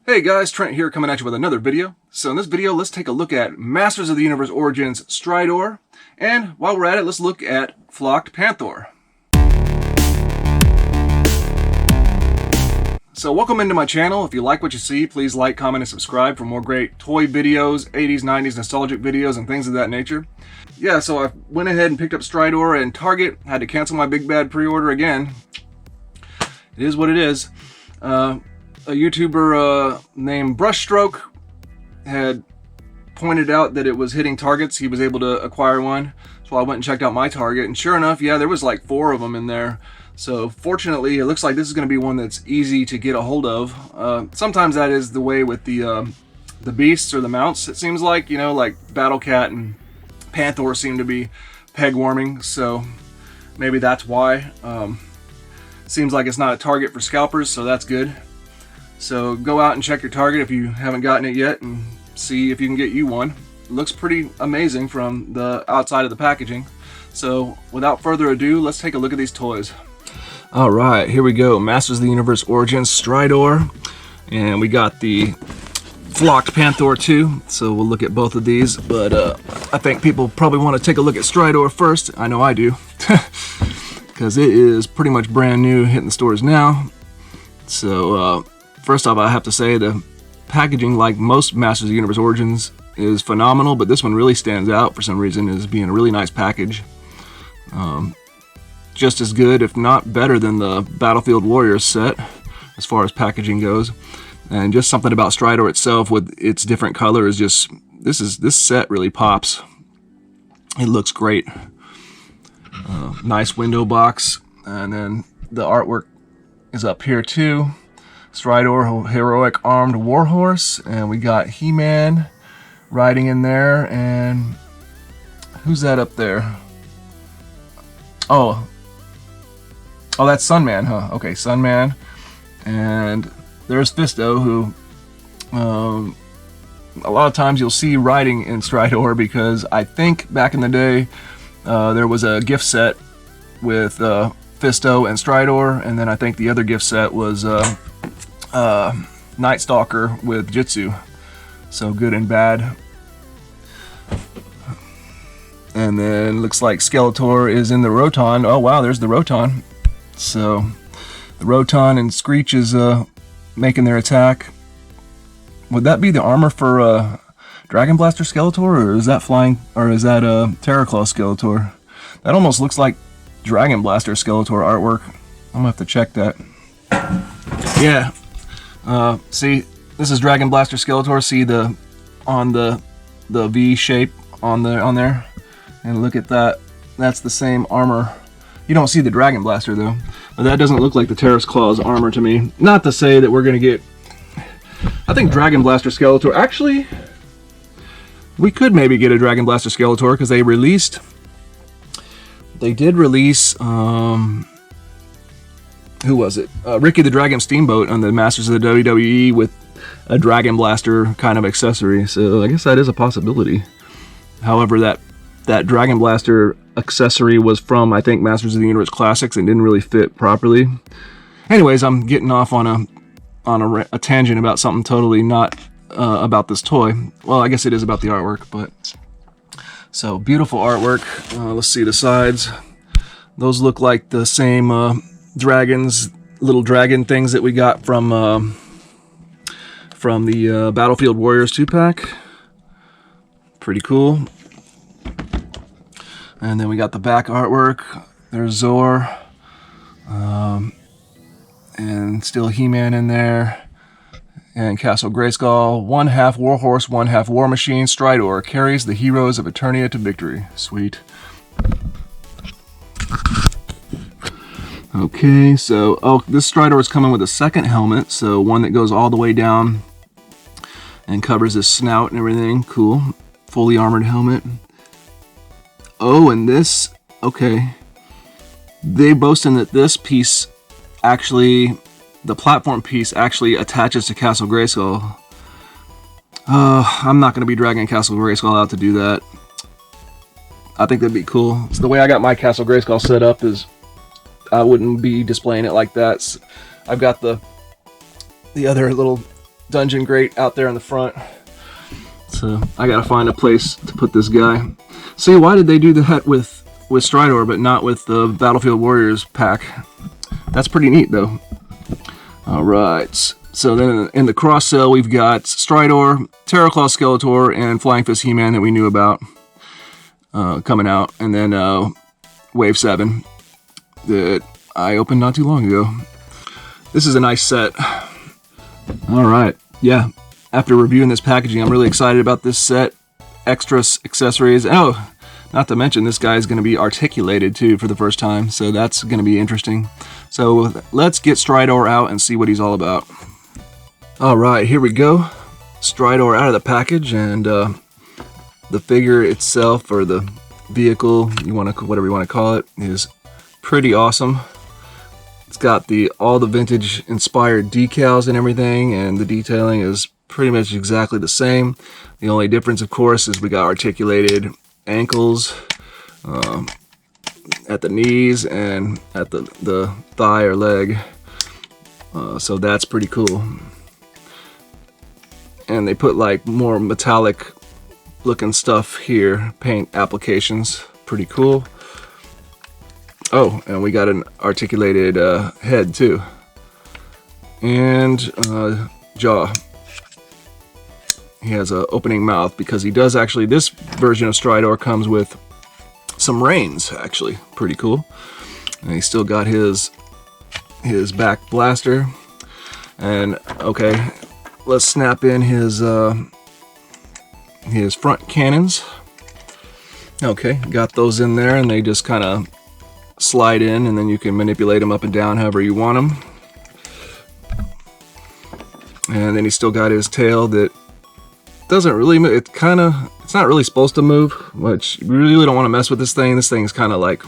Hey guys, Trent here coming at you with another video. So in this video, let's take a look at Masters of the Universe Origins Stridor, and while we're at it, let's look at Flocked Panthor. So welcome into my channel. If you like what you see, please like, comment, and subscribe for more great toy videos, 80s, 90s nostalgic videos, and things of that nature. Yeah, so I went ahead and picked up Stridor, and Target had to cancel my big bad pre-order again. It is what it is. A YouTuber named Brushstroke had pointed out that it was hitting targets. He was able to acquire one. So I went and checked out my Target, and sure enough, yeah, there was like 4 of them in there. So fortunately, it looks like this is going to be one that's easy to get a hold of. Sometimes that is the way with the beasts or the mounts, it seems like. You know, like Battle Cat and Panthor seem to be peg warming, so maybe that's why. Seems like it's not a target for scalpers, so that's good. So go out and check your Target if you haven't gotten it yet and see if you can get you one. It looks pretty amazing from the outside of the packaging. So without further ado, let's take a look at these toys. Alright, here we go. Masters of the Universe Origins Stridor. And we got the Flocked Panthor too. So we'll look at both of these. But I think people probably want to take a look at Stridor first. I know I do. Because it is pretty much brand new, hitting the stores now. So first off, I have to say the packaging, like most Masters of the Universe Origins, is phenomenal, but this one really stands out for some reason as being a really nice package. Just as good, if not better, than the Battlefield Warriors set as far as packaging goes. And just something about Stridor itself with its different colors, just this set really pops. It looks great. Nice window box, and then the artwork is up here too. Stridor, heroic armed warhorse, and we got He-Man riding in there, and who's that up there? Oh, that's Sunman, huh? Okay, Sunman, and there's Fisto, who a lot of times you'll see riding in Stridor, because I think back in the day there was a gift set with Fisto and Stridor, and then I think the other gift set was Night Stalker with Jitsu. So good and bad. And then looks like Skeletor is in the Roton. Oh wow, there's the Roton. So the Roton and Screech is making their attack. Would that be the armor for Dragon Blaster Skeletor, or is that flying, or is that Terraclaw Skeletor? That almost looks like Dragon Blaster Skeletor artwork. I'm gonna have to check that. Yeah. See, this is Dragon Blaster Skeletor. See on the V shape on there, and look at that. That's the same armor. You don't see the Dragon Blaster though, but that doesn't look like the Terraclaw's armor to me. Not to say that we're gonna get. I think Dragon Blaster Skeletor. Actually, we could maybe get a Dragon Blaster Skeletor because they did release. Who was it? Ricky the Dragon Steamboat on the Masters of the WWE with a Dragon Blaster kind of accessory. So I guess that is a possibility. However, that Dragon Blaster accessory was from, I think, Masters of the Universe Classics and didn't really fit properly. Anyways, I'm getting off on a tangent about something totally not about this toy. Well, I guess it is about the artwork, but so beautiful artwork. Let's see the sides. Those look like the same dragons, little dragon things that we got from the Battlefield Warriors 2-pack. Pretty cool. And then we got the back artwork. There's Zor, and still He-Man in there. And Castle Grayskull, 1/2 Warhorse, 1/2 War Machine. Stridor carries the heroes of Eternia to victory. Sweet. Okay, so this Stridor is coming with a second helmet, so one that goes all the way down and covers his snout and everything. Cool. Fully armored helmet. Oh, and this, okay. They boasting that this piece actually, the platform piece actually attaches to Castle Grayskull. I'm not going to be dragging Castle Grayskull out to do that. I think that'd be cool. So the way I got my Castle Grayskull set up is I wouldn't be displaying it like that. So I've got the other little dungeon grate out there in the front. So I gotta find a place to put this guy. See, why did they do that with Stridor but not with the Battlefield Warriors pack? That's pretty neat though. Alright, so then in the cross sell we've got Stridor, Terraclaw Skeletor, and Flying Fist He-Man that we knew about coming out, and then Wave 7 that I opened not too long ago. This is a nice set. Alright, yeah, after reviewing this packaging, I'm really excited about this set. Extra accessories. Oh, not to mention this guy is going to be articulated too for the first time, so that's going to be interesting. So let's get Stridor out and see what he's all about. Alright, here we go. Stridor out of the package, and the figure itself, or the vehicle, whatever you want to call it, is pretty awesome. It's got all the vintage inspired decals and everything, and the detailing is pretty much exactly the same. The only difference, of course, is we got articulated ankles at the knees and at the thigh or leg. So that's pretty cool. And they put like more metallic looking stuff here, paint applications, pretty cool. Oh, and we got an articulated head too, and jaw. He has an opening mouth because he does actually, this version of Stridor comes with some reins, actually, pretty cool. And he's still got his back blaster. And okay, let's snap in his front cannons. Okay, got those in there, and they just kind of slide in, and then you can manipulate them up and down however you want them. And then he's still got his tail that doesn't really move. It's not really supposed to move, which you really don't want to mess with this thing. This thing's kind of like,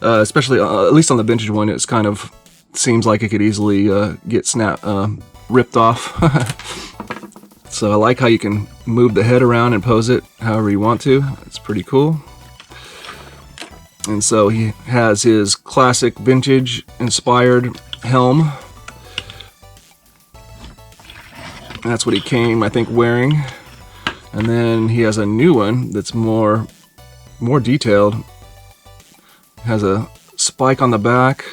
especially at least on the vintage one, it's kind of seems like it could easily get ripped off. So I like how you can move the head around and pose it however you want to. It's pretty cool. And so he has his classic vintage inspired helm. That's what he came, I think, wearing. And then he has a new one that's more detailed. Has a spike on the back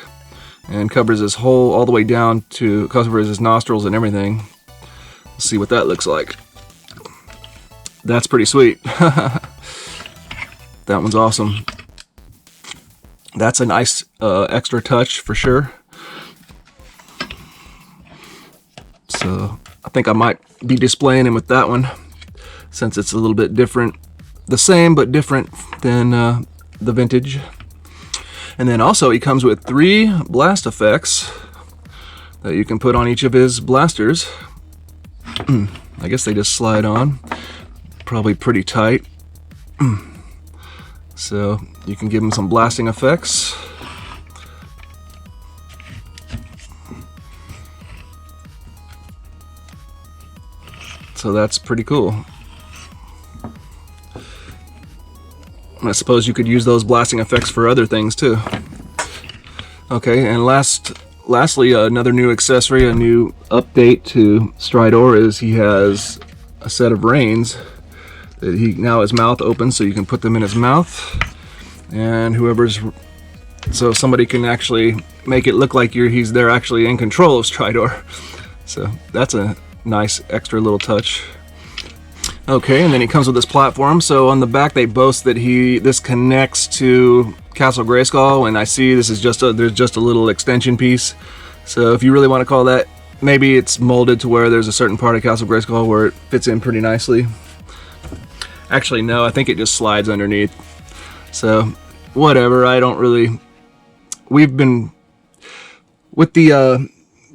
and covers his whole, all the way down to, covers his nostrils and everything. Let's see what that looks like. That's pretty sweet. That one's awesome. That's a nice extra touch for sure. So I think I might be displaying him with that one, since it's a little bit different. The same, but different than the vintage. And then also he comes with 3 blast effects that you can put on each of his blasters. I guess they just slide on. Probably pretty tight. So you can give him some blasting effects. So that's pretty cool. I suppose you could use those blasting effects for other things too. Okay, and lastly, another new accessory, a new update to Stridor is he has a set of reins that now his mouth opens, so you can put them in his mouth, and so somebody can actually make it look like they're actually in control of Stridor. So that's a nice extra little touch. Okay, and then he comes with this platform. So on the back they boast that this connects to Castle Grayskull, and I see this is there's just a little extension piece. So if you really want to call that, maybe it's molded to where there's a certain part of Castle Grayskull where it fits in pretty nicely. Actually, no, I think it just slides underneath. So whatever, we've been with the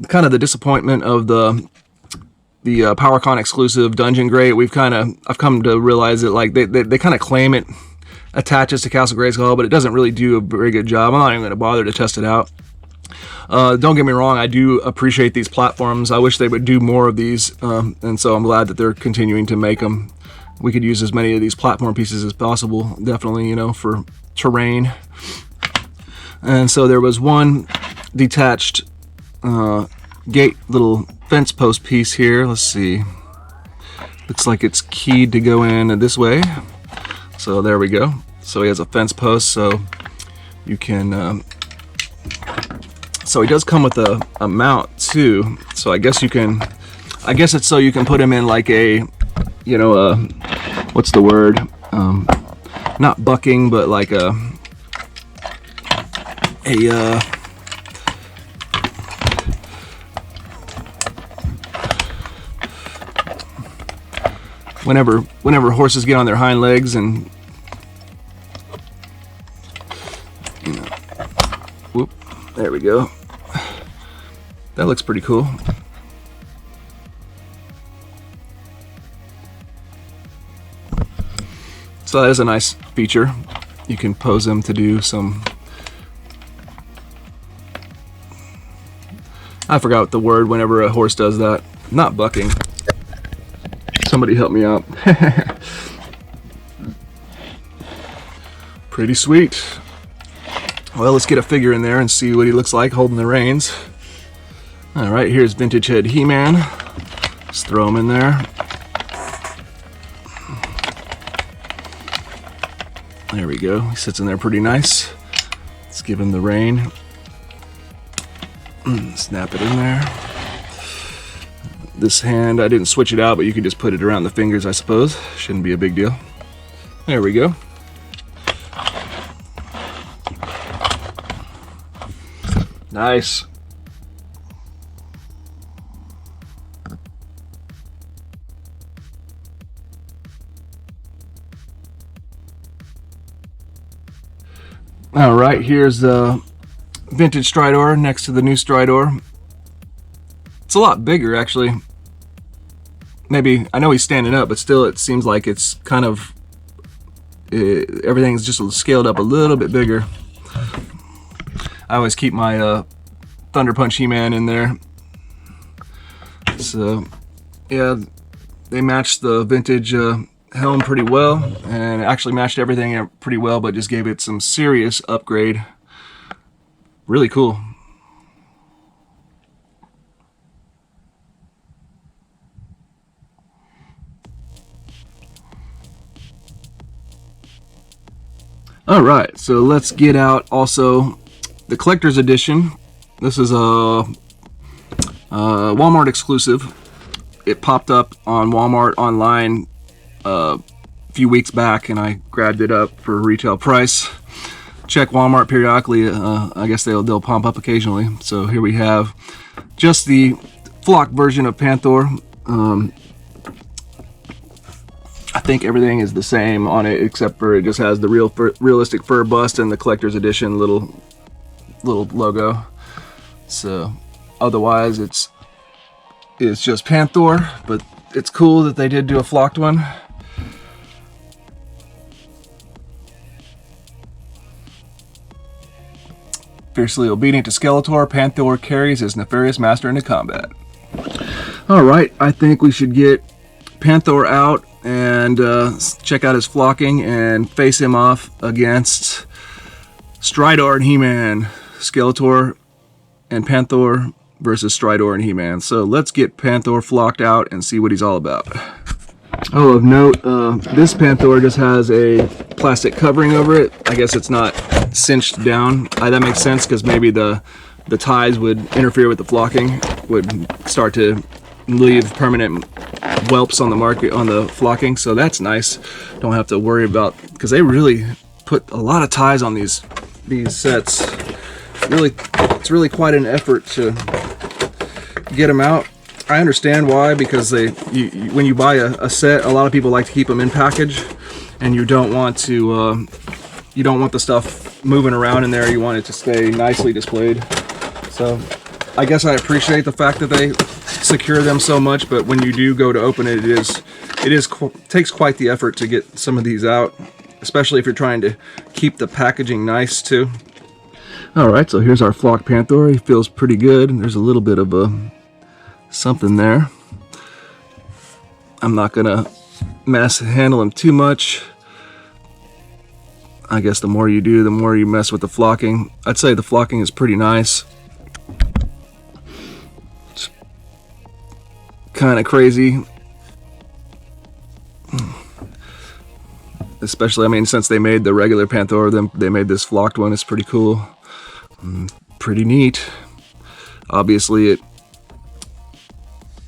kind of the disappointment of the PowerCon exclusive Dungeon Grate. I've come to realize that like they kind of claim it attaches to Castle Grayskull, but it doesn't really do a very good job. I'm not even going to bother to test it out. Don't get me wrong, I do appreciate these platforms. I wish they would do more of these, and so I'm glad that they're continuing to make them. We could use as many of these platform pieces as possible, definitely, for terrain. And so there was one detached gate little fence post piece here. Let's see. Looks like it's keyed to go in this way. So there we go. So he has a fence post, so you can. So he does come with a mount too. So I guess you can. I guess it's so you can put him in like a, you know, what's the word? Not bucking, but like whenever horses get on their hind legs and, you know, whoop, there we go. That looks pretty cool. So that is a nice feature. You can pose them to do some, I forgot the word whenever a horse does that. Not bucking. Somebody help me out. Pretty sweet. Well, let's get a figure in there and see what he looks like holding the reins. All right, here's vintage head He-Man. Let's throw him in there. There we go. He sits in there pretty nice. Let's give him the rein. Snap it in there. This hand, I didn't switch it out, but you can just put it around the fingers, I suppose. Shouldn't be a big deal. There we go. Nice. All right, here's the vintage Stridor next to the new Stridor. It's a lot bigger, actually. Maybe, I know he's standing up, but still it seems like it's kind of, everything's just scaled up a little bit bigger. I always keep my Thunder Punch He-Man in there. So, yeah, they matched the vintage helm pretty well, and actually matched everything pretty well, but just gave it some serious upgrade. Really cool. All right, so let's get out also the collector's edition. This is a Walmart exclusive. It popped up on Walmart online a few weeks back, and I grabbed it up for retail price. Check Walmart periodically. I guess they'll pop up occasionally. So here we have just the flock version of Panthor. I think everything is the same on it, except for it just has the realistic fur bust and the collector's edition little logo. So otherwise it's just Panthor, but it's cool that they did do a flocked one. Fiercely obedient to Skeletor, Panthor carries his nefarious master into combat. Alright, I think we should get Panthor out and check out his flocking and face him off against Stridor and He-Man. Skeletor and Panthor versus Stridor and He-Man. So let's get Panthor flocked out and see what he's all about. Oh, of note, this Panthor just has a plastic covering over it. I guess it's not cinched down. That makes sense, because maybe the ties would interfere with the flocking, would start to leave permanent whelps on the market on the flocking. So that's nice. Don't have to worry about, because they really put a lot of ties on these sets. It's really quite an effort to get them out. I understand why, because when you buy a set, a lot of people like to keep them in package, and you don't want to you don't want the stuff moving around in there. You want it to stay nicely displayed. So I guess I appreciate the fact that they secure them so much, but when you do go to open it, it takes quite the effort to get some of these out, especially if you're trying to keep the packaging nice too. All right, so here's our flock Panthor. He feels pretty good. There's a little bit of something there. I'm not gonna handle him too much. I guess the more you do, the more you mess with the flocking. I'd say the flocking is pretty nice. kind of crazy. Especially, I mean, since they made the regular Panthor, then they made this flocked one. It's pretty cool. Pretty neat. Obviously, it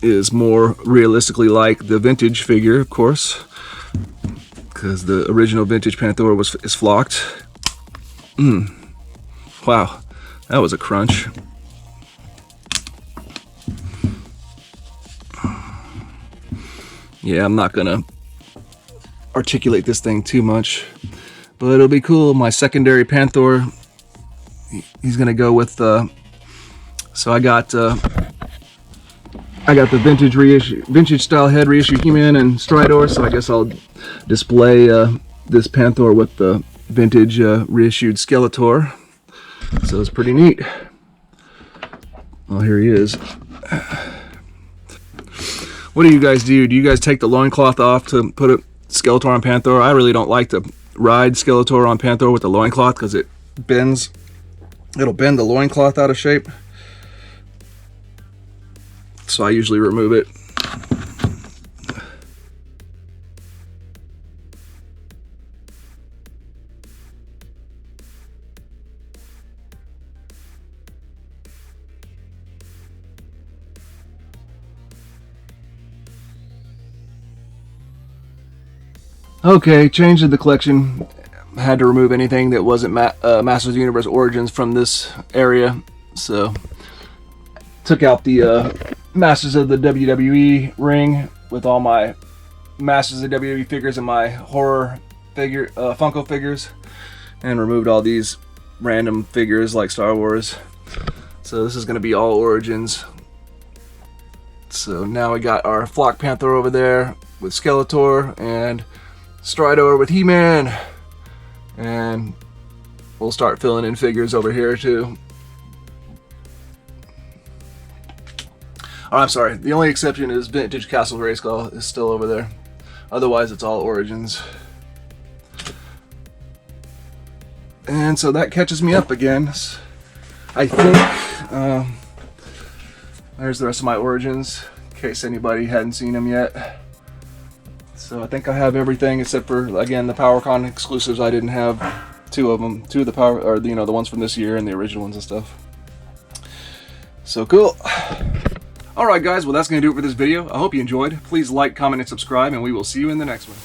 is more realistically like the vintage figure, of course, because the original vintage Panthor is flocked. Wow, that was a crunch. Yeah, I'm not gonna articulate this thing too much, but it'll be cool. My secondary Panthor, he's gonna go with so I got the vintage style head reissue He-Man and Stridor, so I guess I'll display this Panthor with the vintage reissued Skeletor. So it's pretty neat. Oh, here he is. What do you guys do? Do you guys take the loincloth off to put a Skeletor on Panthor? I really don't like to ride Skeletor on Panthor with the loincloth because it bends. It'll bend the loincloth out of shape. So I usually remove it. Okay, change of the collection. Had to remove anything that wasn't Masters of the Universe Origins from this area. So, took out the Masters of the WWE ring with all my Masters of the WWE figures and my horror figure, Funko figures. And removed all these random figures like Star Wars. So this is going to be all Origins. So now we got our Flock Panthor over there with Skeletor and Stridor with He-Man, and we'll start filling in figures over here too. Oh, I'm sorry, the only exception is vintage Castle Grayskull is still over there. Otherwise it's all Origins. And so that catches me up again. I think there's the rest of my Origins in case anybody hadn't seen them yet. So I think I have everything except for, again, the PowerCon exclusives. I didn't have two of them. Two of the power, or you know, the ones from this year and the original ones and stuff. So cool. Alright guys, well that's going to do it for this video. I hope you enjoyed. Please like, comment, and subscribe, and we will see you in the next one.